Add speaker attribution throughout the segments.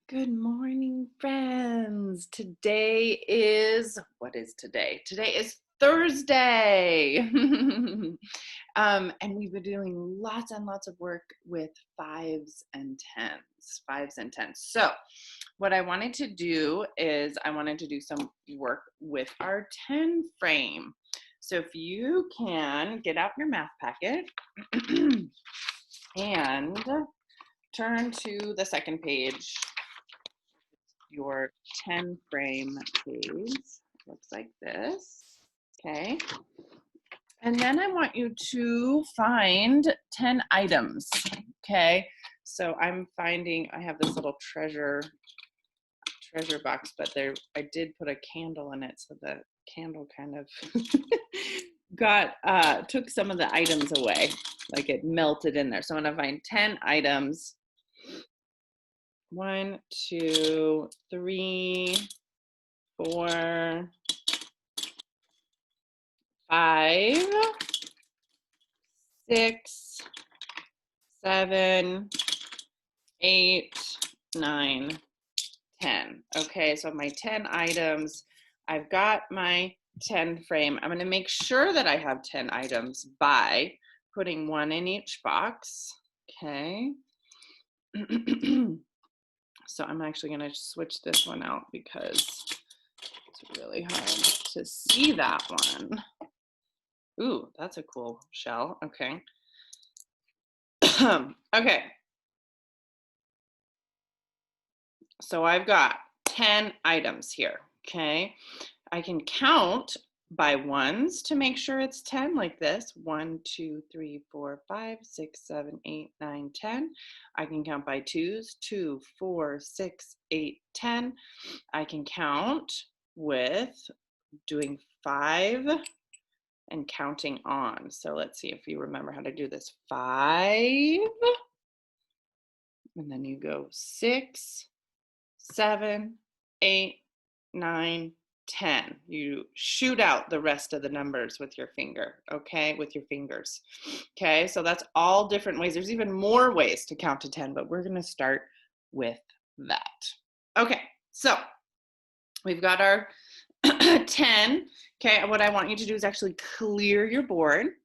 Speaker 1: Good morning, friends. Today is, what is today? Today is Thursday. And we've been doing lots and lots of work with fives and tens. So what I wanted to do is I wanted to do some work with our 10 frame. So if you can get out your math packet and turn to the second page, your 10 frame page. Looks like this. Okay. And then I want you to find 10 items. Okay. So I'm finding, I have this little treasure box, but there I did put a candle in it, so the candle kind of took some of the items away, like it melted in there. So I'm gonna find 10 items. 1, 2, 3, 4, 5, 6, 7, 8, 9, 10. Okay, so my 10 items. I've got my 10 frame. I'm going to make sure that I have 10 items by putting one in each box. Okay. So I'm actually going to switch this one out because it's really hard to see that one. Ooh, that's a cool shell. Okay. Okay. So I've got 10 items here. Okay. I can count by ones to make sure it's 10, like this. 1, 2, 3, 4, 5, 6, 7, 8, 9, 10. I can count by twos. 2, 4, 6, 8, 10. I can count with doing 5 and counting on. So let's see if you remember how to do this. 5, and then you go 6, 7, 8, 9, 10. You shoot out the rest of the numbers with your finger, okay? With your fingers. Okay, so that's all different ways. There's even more ways to count to 10, but we're gonna start with that. Okay, so we've got our 10. Okay, what I want you to do is actually clear your board.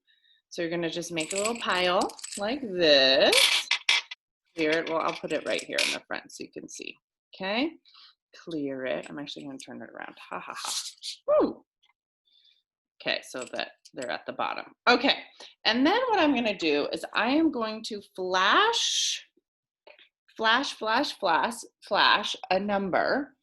Speaker 1: So you're gonna just make a little pile like this. Clear it, well, I'll put it right here in the front so you can see, okay? Clear it. I'm actually going to turn it around. Ha ha ha. Woo. Okay, so that they're at the bottom. Okay, and then what I'm going to do is I am going to flash a number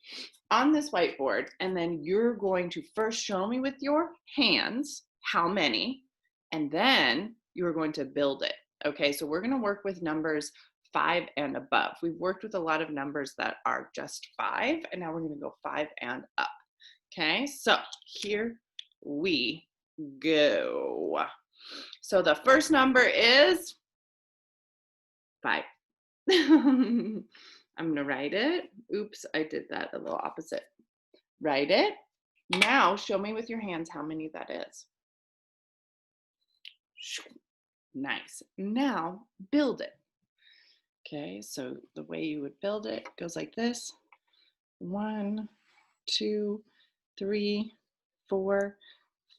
Speaker 1: on this whiteboard, and then you're going to first show me with your hands how many, and then you're going to build it. Okay, so we're going to work with numbers 5 and above. We've worked with a lot of numbers that are just 5, and now we're going to go 5 and up. Okay, so here we go. So the first number is 5. I'm going to write it. Oops, I did that a little opposite. Write it. Now show me with your hands how many that is. Nice. Now build it. Okay, so the way you would build it goes like this. 1, 2, 3, 4,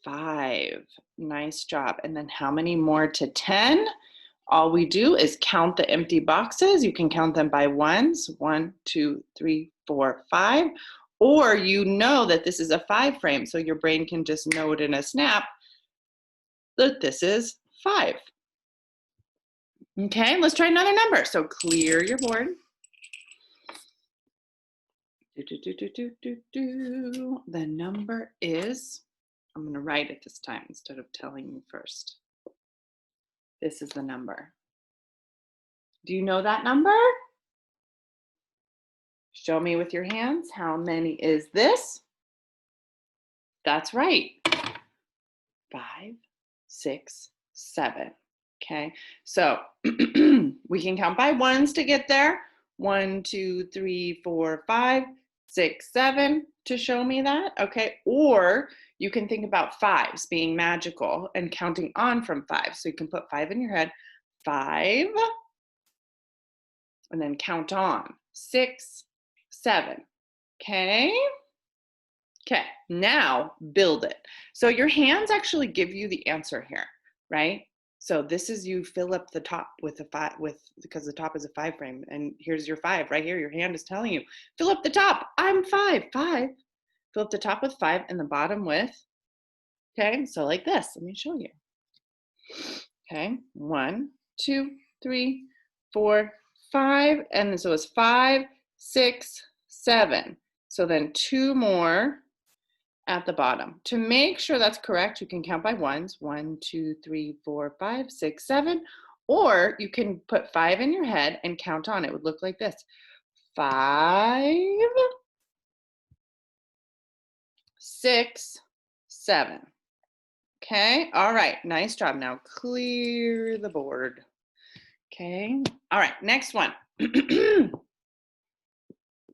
Speaker 1: 5. Nice job. And then how many more to 10? All we do is count the empty boxes. You can count them by ones. 1, 2, 3, 4, 5. Or you know that this is a 5 frame, so your brain can just know it in a snap that this is 5. Okay, let's try another number. So clear your board. The number is, I'm going to write it this time instead of telling you first. This is the number. Do you know that number? Show me with your hands. How many is this? That's right. 5, 6, 7. Okay, so we can count by ones to get there. 1, 2, 3, 4, 5, 6, 7 to show me that. Okay, or you can think about fives being magical and counting on from 5. So you can put 5 in your head. 5, and then count on. 6, 7. Okay? Okay, now build it. So your hands actually give you the answer here, right? So this is you fill up the top with a 5 because the top is a 5 frame, and here's your 5 right here. Your hand is telling you, fill up the top. I'm 5. Fill up the top with 5 and the bottom with, okay, so like this. Let me show you. Okay, 1, 2, 3, 4, 5, and so it's 5, 6, 7. So then 2 more at the bottom. To make sure that's correct, you can count by ones. 1, 2, 3, 4, 5, 6, 7. Or you can put 5 in your head and count on. It would look like this. 5, 6, 7. Okay, all right, nice job. Now clear the board. Okay, all right, next one.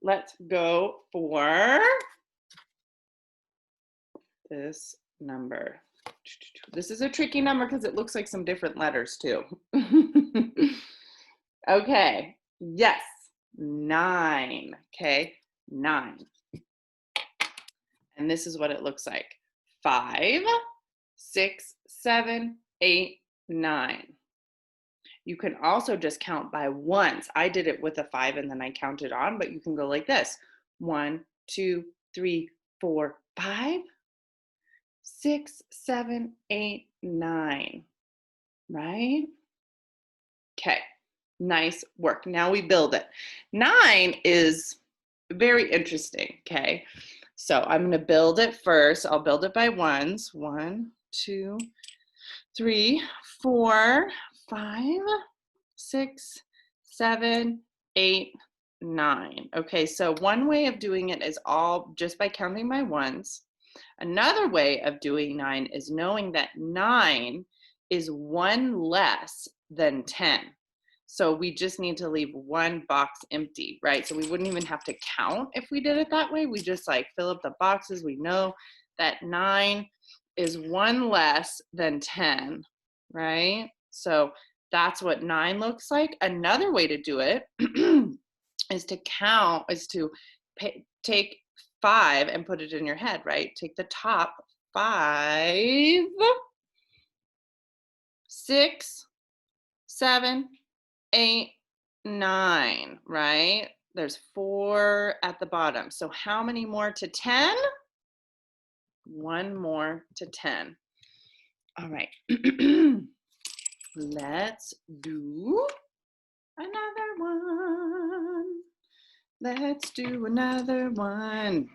Speaker 1: Let's go for this number. This is a tricky number because it looks like some different letters too. Okay, yes, 9. Okay, 9. And this is what it looks like. 5, 6, 7, 8, 9. You can also just count by ones. I did it with a 5 and then I counted on, but you can go like this. 1, 2, 3, 4, 5, 6, 7, 8, 9. Right? Okay, nice work. Now we build it. 9 is very interesting, okay? So I'm gonna build it first. I'll build it by ones. 1, 2, 3, 4, 5, 6, 7, 8, 9. Okay, so one way of doing it is all just by counting by ones. Another way of doing 9 is knowing that 9 is 1 less than 10. So we just need to leave 1 box empty, right? So we wouldn't even have to count if we did it that way. We just like fill up the boxes. We know that 9 is 1 less than 10, right? So that's what 9 looks like. Another way to do it is to count, is to take 5 and put it in your head, right? Take the top 5, 6, 7, 8, 9, right? There's 4 at the bottom. So how many more to 10? 1 more to 10. All right. Let's do another one. Let's do another one.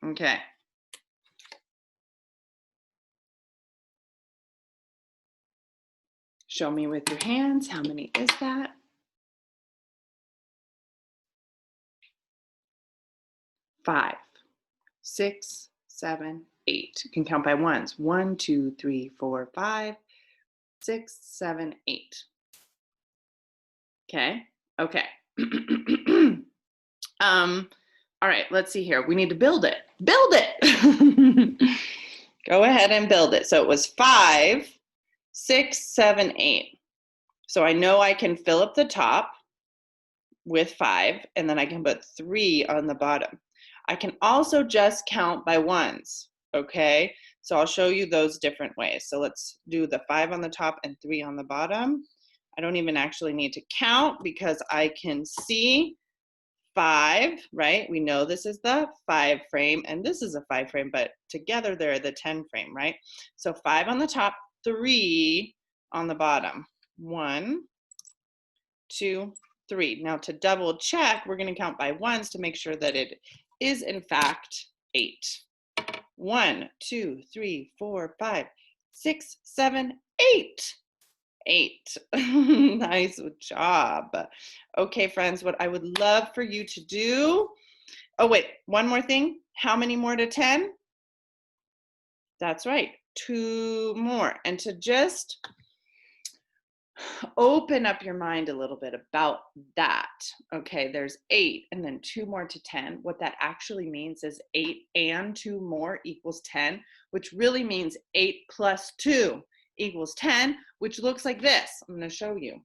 Speaker 1: Okay. Show me with your hands. How many is that? 5, 6, 7, 8. You can count by ones. 1, 2, 3, 4, 5, 6, 7, 8. Okay. Okay. All right, let's see here. We need to build it. Build it. Go ahead and build it. So it was 5, 6, 7, 8. So I know I can fill up the top with 5, and then I can put 3 on the bottom. I can also just count by ones, okay? So I'll show you those different ways. So let's do the 5 on the top and 3 on the bottom. I don't even actually need to count because I can see 5, right? We know this is the 5 frame and this is a 5 frame, but together they're the 10 frame, right? So 5 on the top, 3 on the bottom. 1, 2, 3. Now to double check, we're going to count by ones to make sure that it is in fact 8. 1, 2, 3, 4, 5, 6, 7, 8. 8. Nice job. Okay, friends, what I would love for you to do, oh wait, one more thing. How many more to 10? That's right, 2 more. And to just open up your mind a little bit about that. Okay, there's 8 and then 2 more to 10. What that actually means is 8 and 2 more equals 10, which really means 8 plus 2 equals 10, which looks like this. I'm going to show you.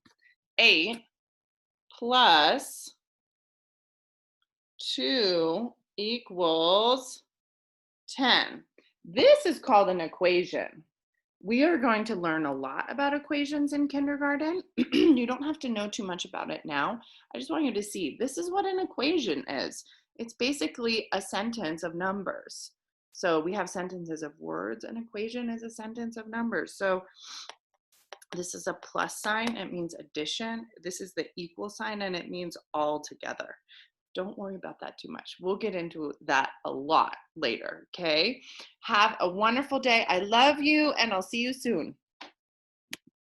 Speaker 1: 8 plus 2 equals 10. This is called an equation. We are going to learn a lot about equations in kindergarten. You don't have to know too much about it now. I just want you to see, this is what an equation is. It's basically a sentence of numbers. So we have sentences of words. An equation is a sentence of numbers. So this is a plus sign, it means addition. This is the equal sign, and it means all together. Don't worry about that too much. We'll get into that a lot later, okay? Have a wonderful day. I love you, and I'll see you soon.